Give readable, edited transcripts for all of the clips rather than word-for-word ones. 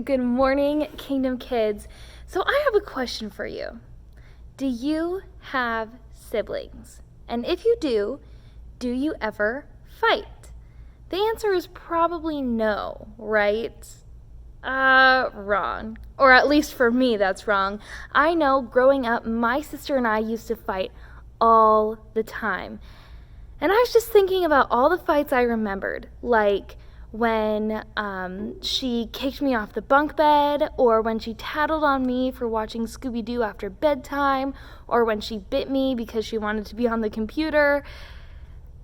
Good morning, Kingdom Kids. So I have a question for you. Do you have siblings? And if you do you ever fight? The answer is probably no, right? Wrong. Or at least for me, that's wrong. I know growing up, my sister and I used to fight all the time. And I was just thinking about all the fights I remembered, like when she kicked me off the bunk bed, or when she tattled on me for watching Scooby-Doo after bedtime, or when she bit me because she wanted to be on the computer.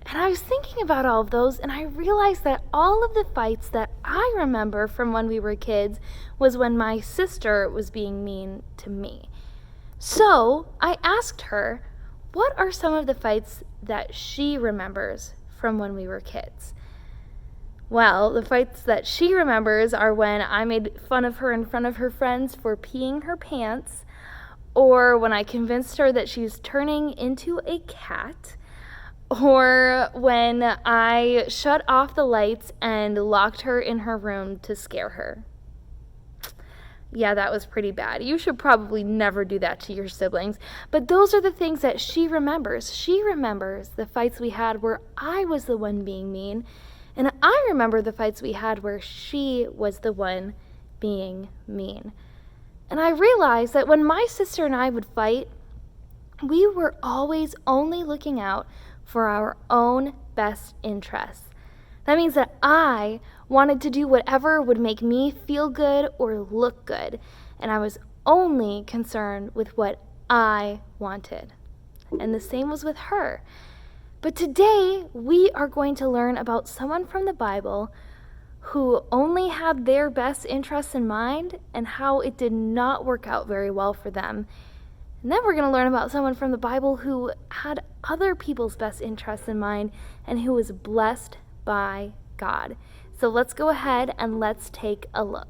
And I was thinking about all of those, and I realized that all of the fights that I remember from when we were kids was when my sister was being mean to me. So I asked her, what are some of the fights that she remembers from when we were kids? Well, the fights that she remembers are when I made fun of her in front of her friends for peeing her pants, or when I convinced her that she's turning into a cat, or when I shut off the lights and locked her in her room to scare her. Yeah, that was pretty bad. You should probably never do that to your siblings. But those are the things that she remembers. She remembers the fights we had where I was the one being mean, and I remember the fights we had where she was the one being mean. And I realized that when my sister and I would fight, we were always only looking out for our own best interests. That means that I wanted to do whatever would make me feel good or look good, and I was only concerned with what I wanted. And the same was with her. But today, we are going to learn about someone from the Bible who only had their best interests in mind and how it did not work out very well for them. And then we're going to learn about someone from the Bible who had other people's best interests in mind and who was blessed by God. So let's go ahead and let's take a look.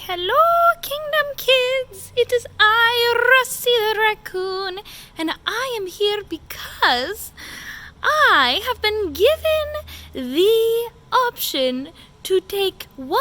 Hello, Kingdom Kids! It is I, Rusty the Raccoon, and I am here because I have been given the option to take one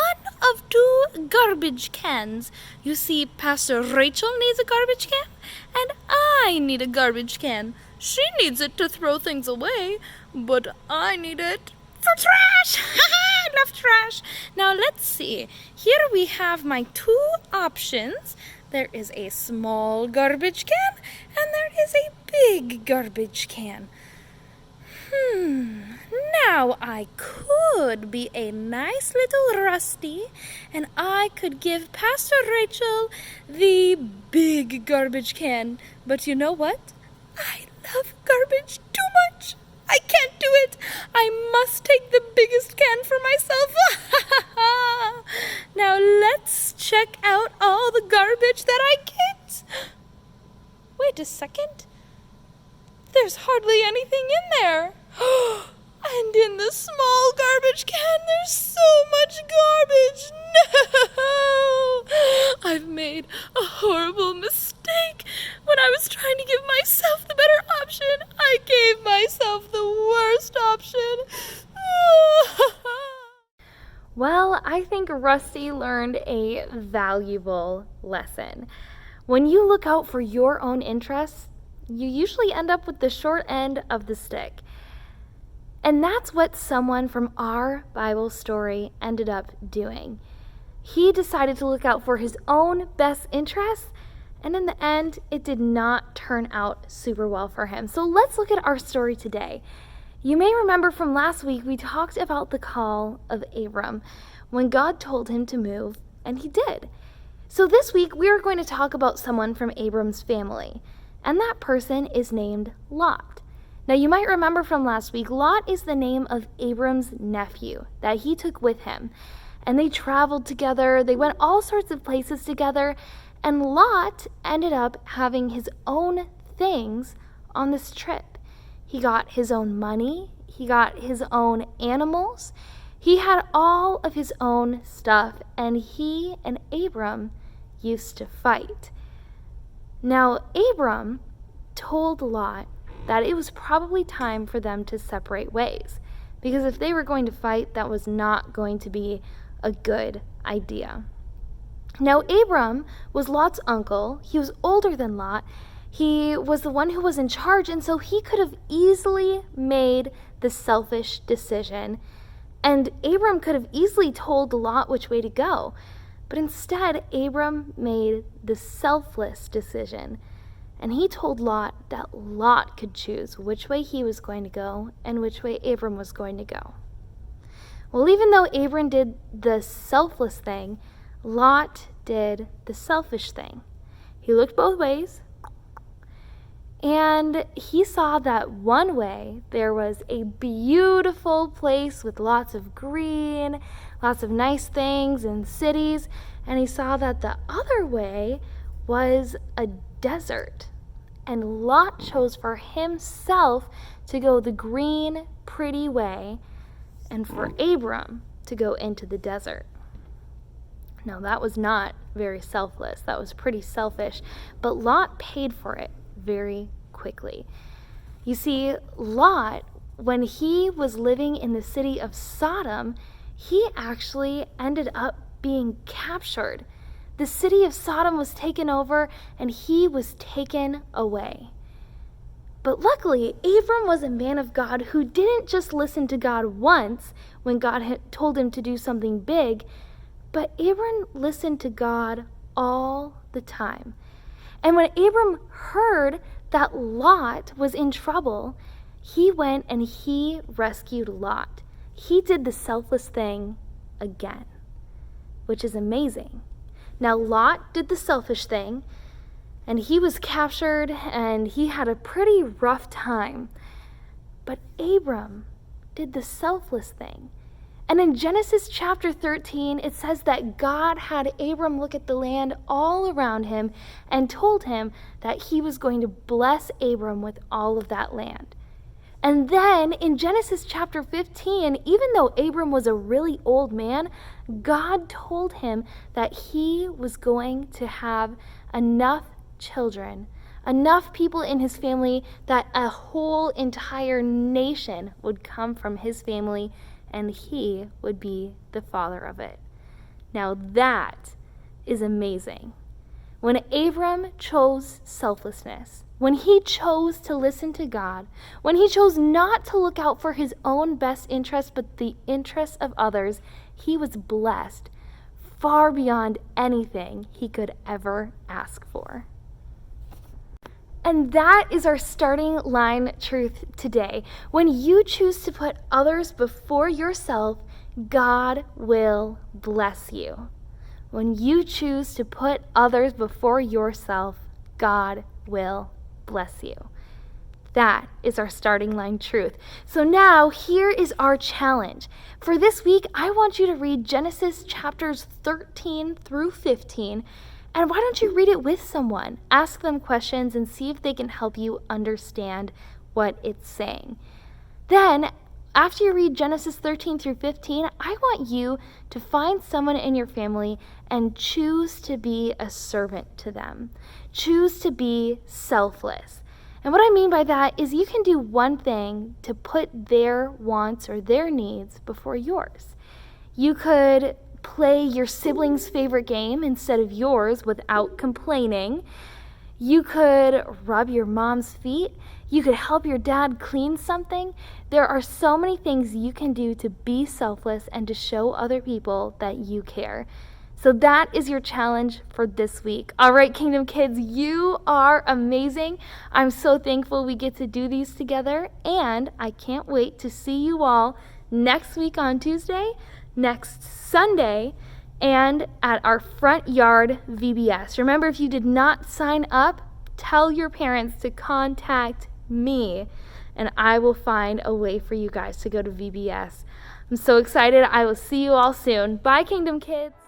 of two garbage cans. You see, Pastor Rachel needs a garbage can, and I need a garbage can. She needs it to throw things away, but I need it for trash! I love trash! Now let's see. Here we have my two options. There is a small garbage can and there is a big garbage can. Now I could be a nice little Rusty and I could give Pastor Rachel the big garbage can. But you know what? I love garbage too much. I can't do it. I must take the biggest can for myself. Now let's check out all the garbage that I get. Wait a second. There's hardly anything in there. And in the small garbage can, there's so much garbage. No! I've made a horrible mistake. When I was trying to give myself the better option, I gave myself the worst option. Well, I think Rusty learned a valuable lesson. When you look out for your own interests, you usually end up with the short end of the stick. And that's what someone from our Bible story ended up doing. He decided to look out for his own best interests, and in the end, it did not turn out super well for him. So let's look at our story today. You may remember from last week, we talked about the call of Abram when God told him to move, and he did. So this week, we are going to talk about someone from Abram's family, and that person is named Lot. Now, you might remember from last week, Lot is the name of Abram's nephew that he took with him, and they traveled together, they went all sorts of places together, and Lot ended up having his own things on this trip. He got his own money, he got his own animals, he had all of his own stuff, and he and Abram used to fight. Now, Abram told Lot that it was probably time for them to separate ways, because if they were going to fight, that was not going to be a good idea. Now, Abram was Lot's uncle. He was older than Lot. He was the one who was in charge, and so he could have easily made the selfish decision, and Abram could have easily told Lot which way to go. But instead, Abram made the selfless decision, and he told Lot that Lot could choose which way he was going to go and which way Abram was going to go. Well, even though Abram did the selfless thing, Lot did the selfish thing. He looked both ways, and he saw that one way there was a beautiful place with lots of green, lots of nice things and cities, and he saw that the other way was a desert. And Lot chose for himself to go the green, pretty way, and for Abram to go into the desert. Now, that was not very selfless. That was pretty selfish, but Lot paid for it very quickly. You see, Lot, when he was living in the city of Sodom, he actually ended up being captured. The city of Sodom was taken over, and he was taken away. But luckily, Abram was a man of God who didn't just listen to God once when God had told him to do something big, but Abram listened to God all the time. And when Abram heard that Lot was in trouble, he went and he rescued Lot. He did the selfless thing again, which is amazing. Now, Lot did the selfish thing, and he was captured, and he had a pretty rough time. But Abram did the selfless thing. And in Genesis chapter 13, it says that God had Abram look at the land all around him and told him that he was going to bless Abram with all of that land. And then in Genesis chapter 15, even though Abram was a really old man, God told him that he was going to have enough children, enough people in his family that a whole entire nation would come from his family, and he would be the father of it. Now that is amazing. When Abram chose selflessness, when he chose to listen to God, when he chose not to look out for his own best interests but the interests of others, he was blessed far beyond anything he could ever ask for. And that is our starting line truth today. When you choose to put others before yourself, God will bless you. When you choose to put others before yourself, God will bless you. That is our starting line truth. So now here is our challenge. For this week, I want you to read Genesis chapters 13 through 15. And why don't you read it with someone? Ask them questions and see if they can help you understand what it's saying. Then, after you read Genesis 13 through 15, I want you to find someone in your family and choose to be a servant to them. Choose to be selfless. And what I mean by that is you can do one thing to put their wants or their needs before yours. You could play your sibling's favorite game instead of yours without complaining. You could rub your mom's feet. You could help your dad clean something. There are so many things you can do to be selfless and to show other people that you care. So that is your challenge for this week. All right, Kingdom Kids, you are amazing. I'm so thankful we get to do these together, and I can't wait to see you all next week on Tuesday, next Sunday, and at our front yard VBS. Remember, if you did not sign up, tell your parents to contact me, and I will find a way for you guys to go to VBS. I'm so excited. I will see you all soon. Bye, Kingdom Kids.